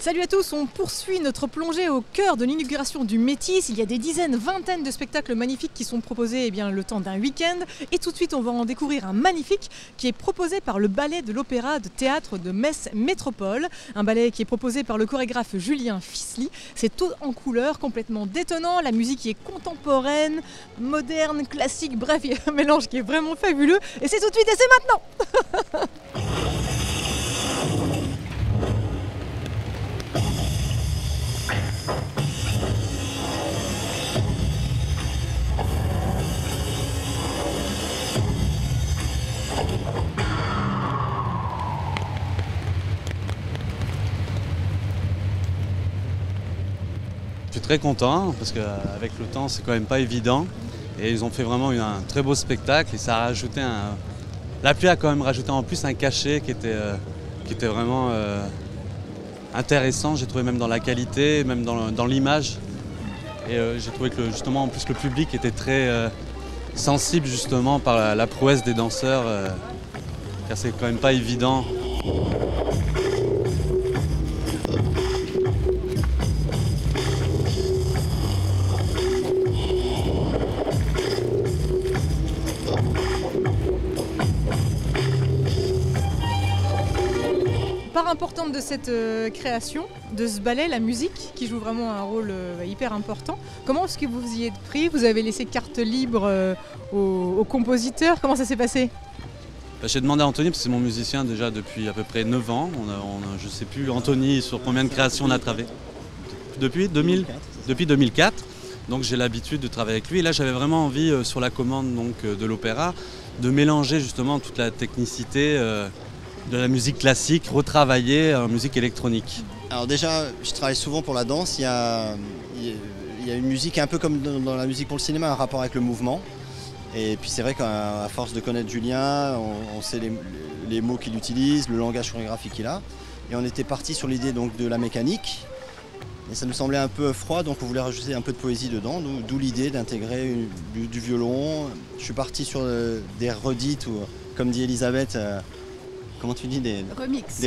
Salut à tous, on poursuit notre plongée au cœur de l'inauguration du Métis. Il y a des dizaines, vingtaines de spectacles magnifiques qui sont proposés le temps d'un week-end. Et tout de suite, on va en découvrir un magnifique qui est proposé par le ballet de l'Opéra de Théâtre de Metz Métropole. Un ballet qui est proposé par le chorégraphe Julien Fisly. C'est tout en couleurs, complètement détonnant. La musique qui est contemporaine, moderne, classique. Bref, il y a un mélange qui est vraiment fabuleux. Et c'est tout de suite et c'est maintenant. Je suis très content parce qu'avec le temps c'est quand même pas évident et ils ont fait vraiment un très beau spectacle et ça a rajouté la pluie a quand même rajouté en plus un cachet qui était vraiment intéressant, j'ai trouvé, même dans la qualité, même dans l'image, et j'ai trouvé que justement en plus le public était très sensible justement par la prouesse des danseurs, car c'est quand même pas évident. Part importante de cette création, de ce ballet, la musique, qui joue vraiment un rôle hyper important. Comment est-ce que vous y êtes pris? Vous avez laissé carte libre aux compositeurs? Comment ça s'est passé? J'ai demandé à Anthony, parce que c'est mon musicien déjà depuis à peu près 9 ans. Je ne sais plus, Anthony, sur combien de créations on a travaillé? Depuis 2004. Donc j'ai l'habitude de travailler avec lui. Et là, j'avais vraiment envie, sur la commande de l'opéra, de mélanger justement toute la technicité de la musique classique, retravaillée en musique électronique. Alors déjà, je travaille souvent pour la danse. Il y a une musique un peu comme dans la musique pour le cinéma, un rapport avec le mouvement. Et puis c'est vrai qu'à force de connaître Julien, on sait les mots qu'il utilise, le langage chorégraphique qu'il a. Et on était parti sur l'idée de la mécanique. Et ça nous semblait un peu froid, donc on voulait rajouter un peu de poésie dedans, d'où l'idée d'intégrer du violon. Je suis parti sur des redites, ou comme dit Elisabeth, comment tu dis, des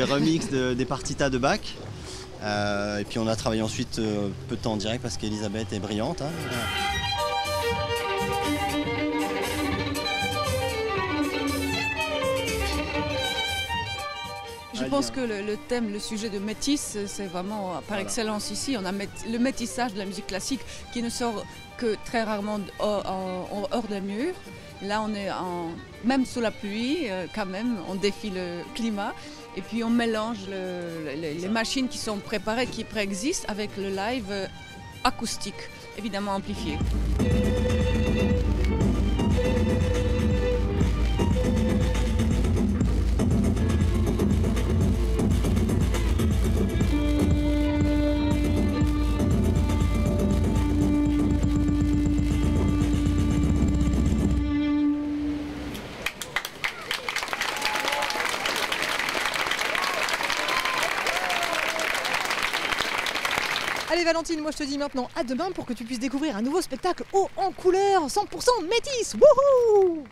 remixes des partitas de Bach. Et puis on a travaillé ensuite peu de temps en direct parce qu'Elisabeth est brillante. Je pense que le thème, le sujet de métis, c'est vraiment par excellence ici. On a le métissage de la musique classique qui ne sort que très rarement hors des murs. Là, on est même sous la pluie, quand même, on défie le climat. Et puis, on mélange les machines qui sont préparées, qui préexistent, avec le live acoustique, évidemment amplifié. Allez Valentine, moi je te dis maintenant à demain pour que tu puisses découvrir un nouveau spectacle haut en couleur, 100% métis. Wouhou!